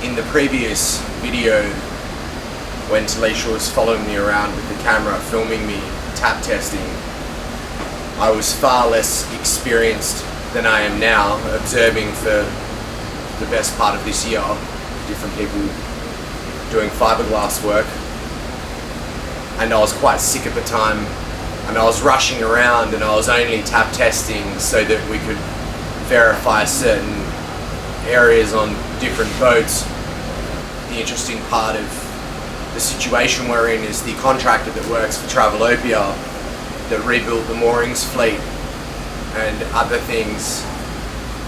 In the previous video, when Talisha was following me around with the camera, filming me tap testing, I was far less experienced than I am now, observing for the best part of this year different people doing fiberglass work, and I was quite sick at the time, and I was rushing around, and I was only tap testing so that we could verify certain areas on different boats. The interesting part of the situation we're in is the contractor that works for Travelopia that rebuilt the moorings fleet and other things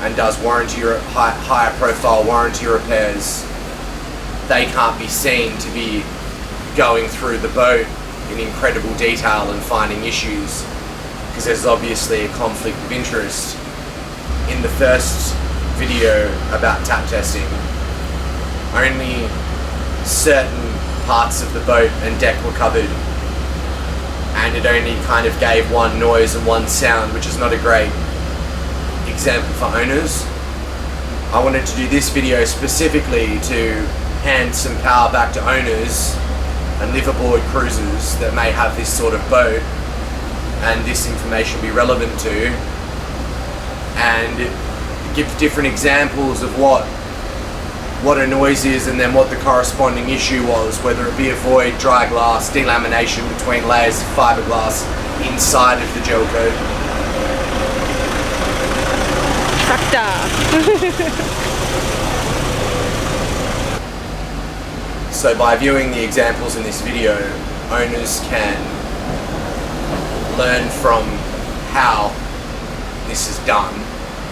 and does higher profile warranty repairs. They can't be seen to be going through the boat in incredible detail and finding issues, because there's obviously a conflict of interest. In the first video about tap testing, only certain parts of the boat and deck were covered, and it only kind of gave one noise and one sound, which is not a great example for owners. I wanted to do this video specifically to hand some power back to owners and liveaboard cruisers that may have this sort of boat and this information be relevant to, and give different examples of what a noise is and then what the corresponding issue was, whether it be a void, dry glass, delamination between layers of fiberglass inside of the gel coat. So by viewing the examples in this video, owners can learn from how this is done,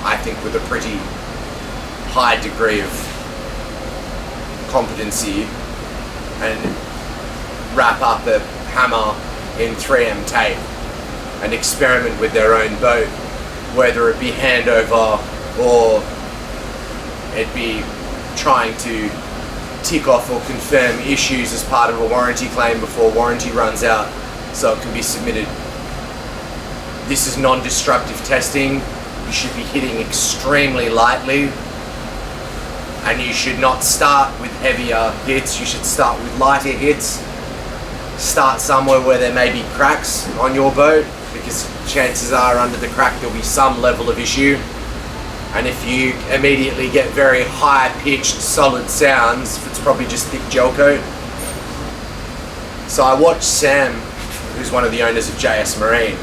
I think with a pretty high degree of competency, and wrap up a hammer in 3M tape and experiment with their own boat, whether it be handover or it be trying to tick off or confirm issues as part of a warranty claim before warranty runs out so it can be submitted. This is non-destructive testing. You should be hitting extremely lightly, and you should not start with heavier hits. You should start with lighter hits. Start somewhere where there may be cracks on your boat, because chances are under the crack there'll be some level of issue. And if you immediately get very high-pitched solid sounds, it's probably just thick gel coat. So I watched Sam, who's one of the owners of JS Marine,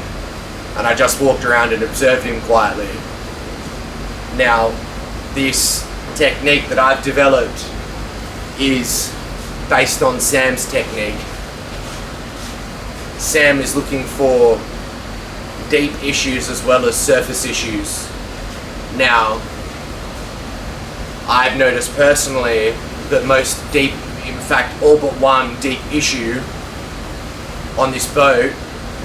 and I just walked around and observed him quietly. Now, this technique that I've developed is based on Sam's technique. Sam is looking for deep issues as well as surface issues. Now, I've noticed personally that most deep, in fact all but one deep issue on this boat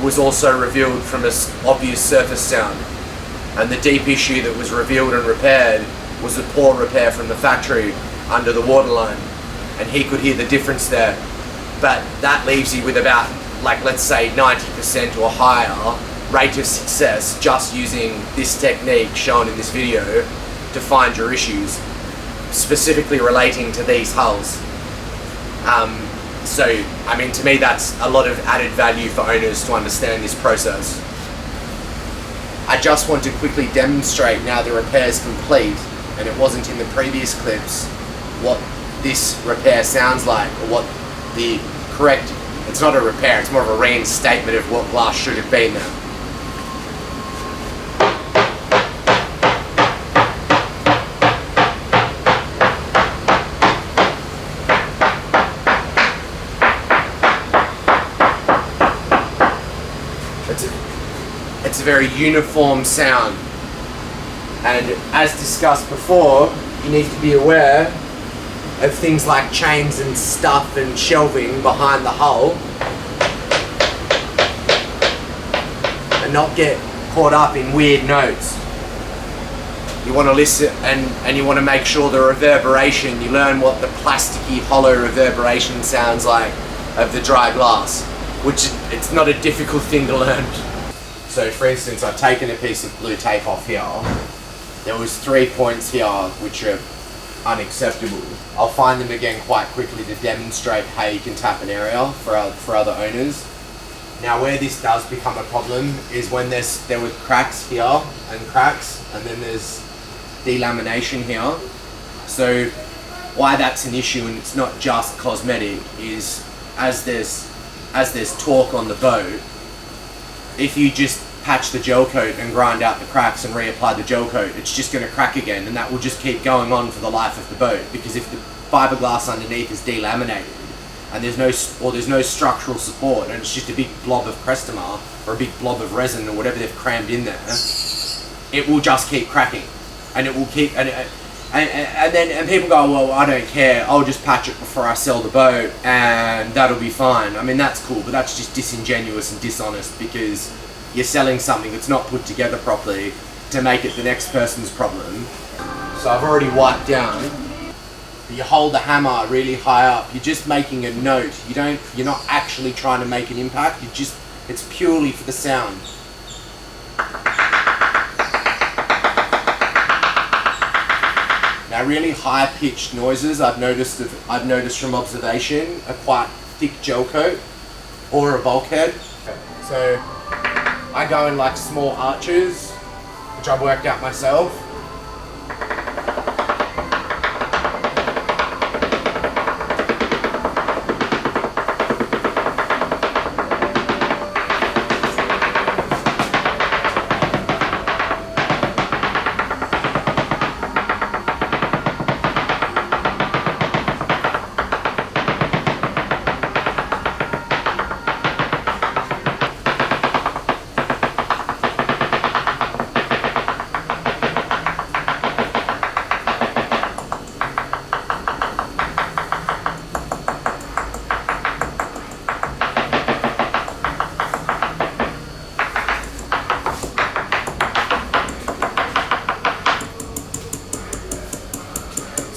was also revealed from an obvious surface sound. And the deep issue that was revealed and repaired was a poor repair from the factory under the waterline, and he could hear the difference there. But that leaves you with about, like, let's say 90% or higher rate of success just using this technique shown in this video to find your issues, specifically relating to these hulls. So, I mean, to me that's a lot of added value for owners to understand this process. I just want to quickly demonstrate, now the repair's complete, and it wasn't in the previous clips, what this repair sounds like, or what the correct, it's not a repair, it's more of a reinstatement of what glass should have been there. It's a very uniform sound, and as discussed before, you need to be aware of things like chains and stuff and shelving behind the hull, and not get caught up in weird notes. You want to listen and you want to make sure the reverberation, you learn what the plasticky hollow reverberation sounds like of the dry glass, which it's not a difficult thing to learn. So for instance, I've taken a piece of blue tape off here. There was 3 points here which are unacceptable. I'll find them again quite quickly to demonstrate how you can tap an area for other owners. Now where this does become a problem is when there were cracks here and cracks, and then there's delamination here. So why that's an issue, and it's not just cosmetic, is as there's torque on the boat, if you just patch the gel coat and grind out the cracks and reapply the gel coat, it's just going to crack again, and that will just keep going on for the life of the boat. Because if the fiberglass underneath is delaminated and there's no structural support, and it's just a big blob of Crestama or a big blob of resin or whatever they've crammed in there, it will just keep cracking, and it will keep and people go, well, I don't care, I'll just patch it before I sell the boat and that'll be fine. I mean, that's cool, but that's just disingenuous and dishonest, because you're selling something that's not put together properly to make it the next person's problem. So I've already wiped down. You hold the hammer really high up. You're just making a note. You're not actually trying to make an impact. It's purely for the sound. Now, really high-pitched noises I've noticed from observation are quite thick gel coat or a bulkhead. So I go in like small arches, which I've worked out myself.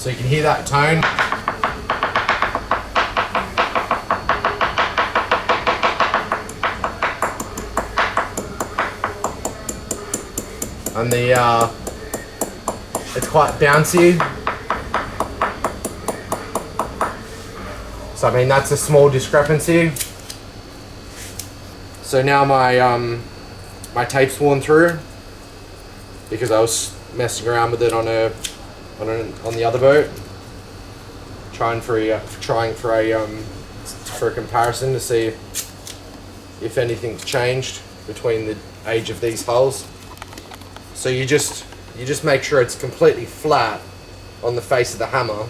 So you can hear that tone. And it's quite bouncy. So I mean, that's a small discrepancy. So now my tape's worn through because I was messing around with it on the other boat, trying for a comparison to see if anything's changed between the age of these hulls. So you just make sure it's completely flat on the face of the hammer.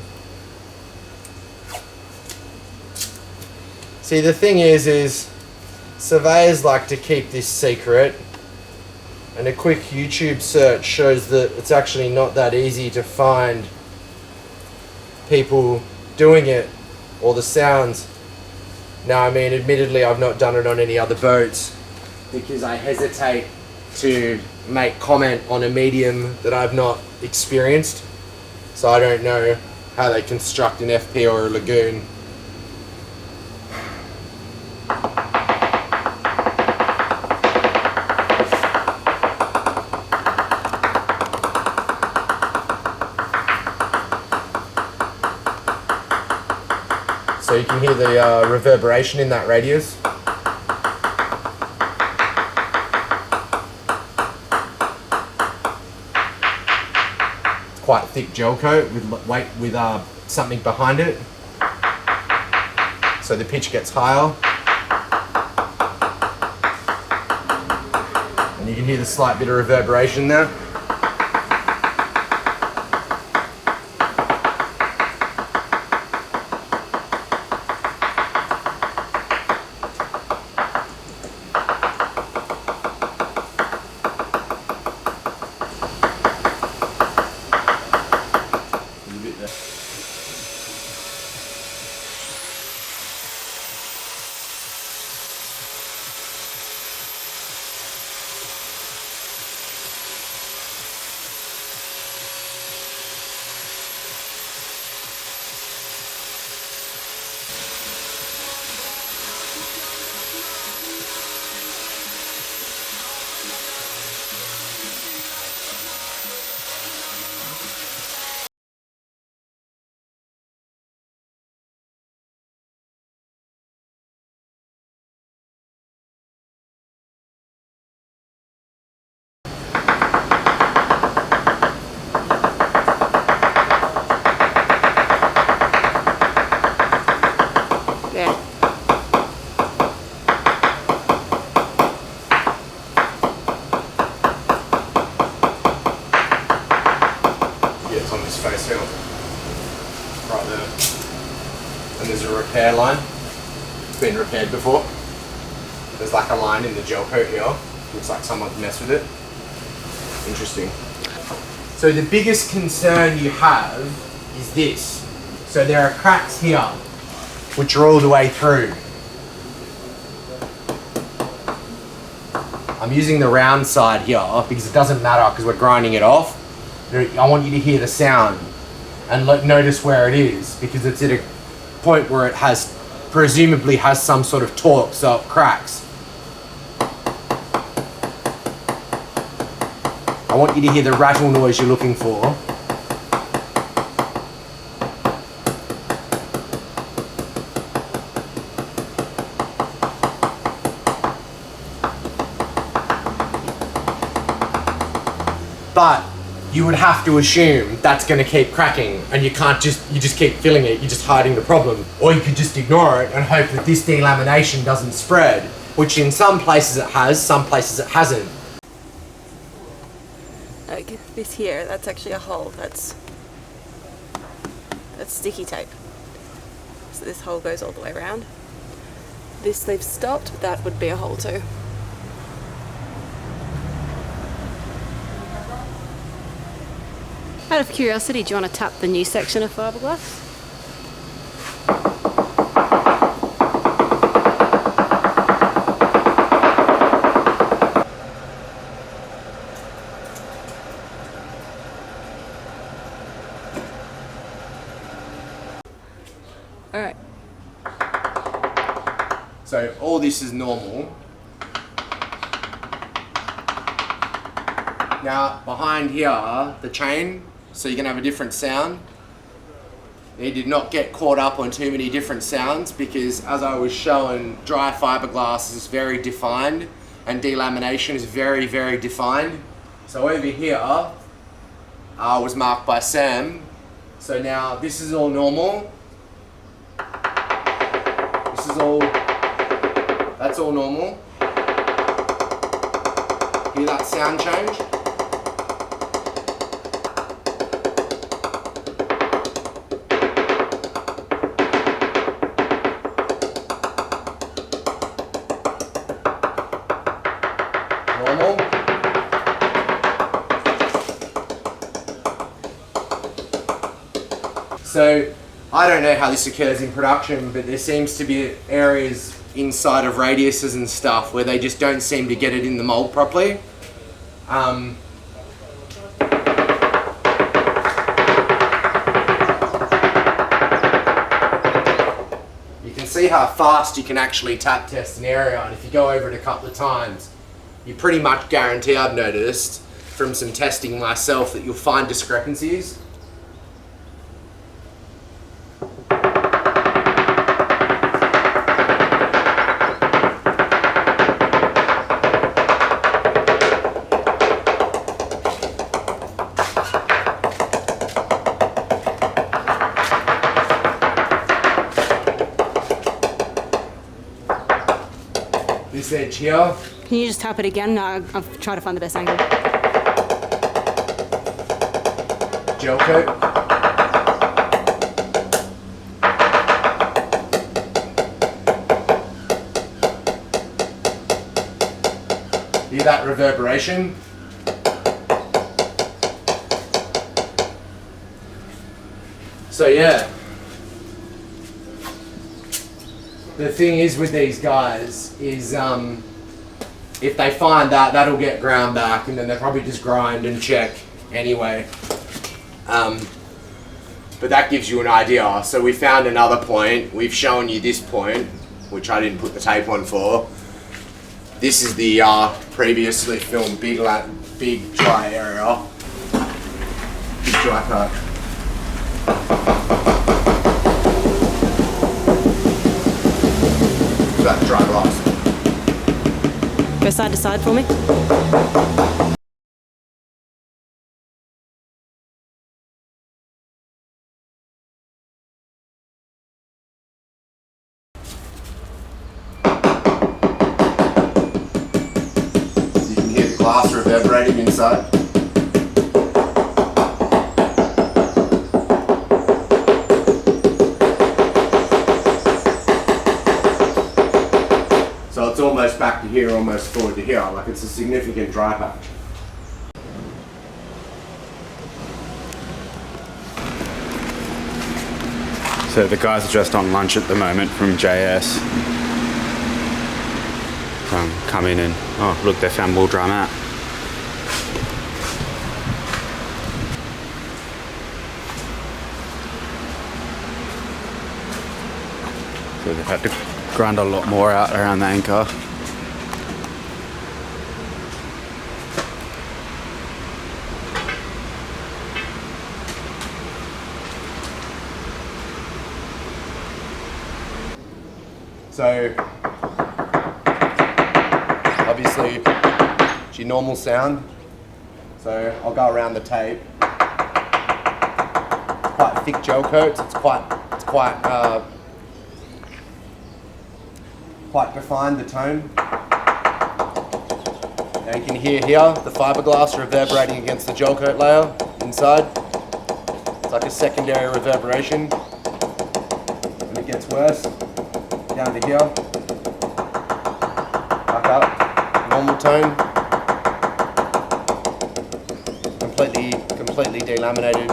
See, the thing is surveyors like to keep this secret, and a quick YouTube search shows that it's actually not that easy to find people doing it or the sounds. Now, I mean, admittedly, I've not done it on any other boats because I hesitate to make comment on a medium that I've not experienced. So I don't know how they construct an FP or a lagoon. So you can hear the reverberation in that radius. It's quite thick gel coat with something behind it, so the pitch gets higher, and you can hear the slight bit of reverberation there. and there's a repair line. It's been repaired before. There's like a line in the gel coat here. Looks like someone's messed with it. Interesting. So the biggest concern you have is this. So there are cracks here, which are all the way through. I'm using the round side here because it doesn't matter because we're grinding it off. I want you to hear the sound and notice where it is because it's at a point where it has, presumably has some sort of torque, so it cracks. I want you to hear the rattle noise you're looking for. But you would have to assume that's going to keep cracking and you just keep filling it, you're just hiding the problem. Or you could just ignore it and hope that this delamination doesn't spread, which in some places it has, some places it hasn't. Like this here, that's actually a hole, that's sticky tape. So this hole goes all the way around. This they've stopped, but that would be a hole too. Out of curiosity, do you want to tap the new section of fiberglass? All right. So all this is normal. Now behind here, the chain, so you're gonna have a different sound. They did not get caught up on too many different sounds because as I was showing, dry fiberglass is very defined and delamination is very, very defined. So over here was marked by Sam. So now this is all normal. This is all, that's all normal. Hear that sound change? Normal. So I don't know how this occurs in production, but there seems to be areas inside of radiuses and stuff where they just don't seem to get it in the mold properly. You can see how fast you can actually tap test an area, and if you go over it a couple of times, you pretty much guarantee, I've noticed from some testing myself, that you'll find discrepancies. This edge here. Can you just tap it again? No, I'll try to find the best angle. Gel coat. Hear that reverberation? So yeah. The thing is with these guys is if they find that, that'll get ground back and then they'll probably just grind and check anyway. But that gives you an idea. So we found another point. We've shown you this point, which I didn't put the tape on for. This is the previously filmed big dry area. Big dry part. That dry glass. Go side to side for me. You can hear the glass reverberating inside. it's almost back to here, almost forward to here. Like, it's a significant dry patch. So the guys are just on lunch at the moment from JS. Come in and, oh look, they found more dry mat. So they've had to grind a lot more out around the anchor. So, obviously, it's your normal sound. So I'll go around the tape. It's quite thick gel coats. It's quite defined, the tone. Now you can hear here the fiberglass reverberating against the gel coat layer inside. It's like a secondary reverberation. And it gets worse. Down to here, back up, normal tone, completely delaminated,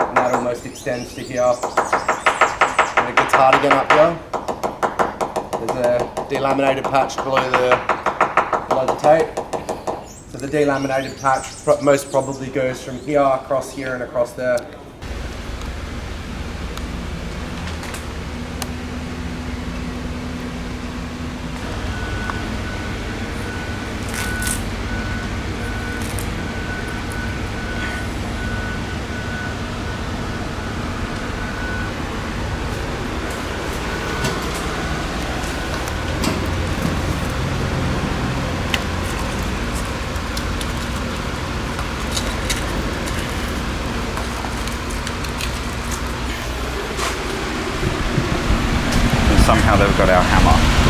and that almost extends to here, and it gets hard again up here. There's a delaminated patch below the tape, so the delaminated patch most probably goes from here, across here, and across there. Somehow they've got our hammer.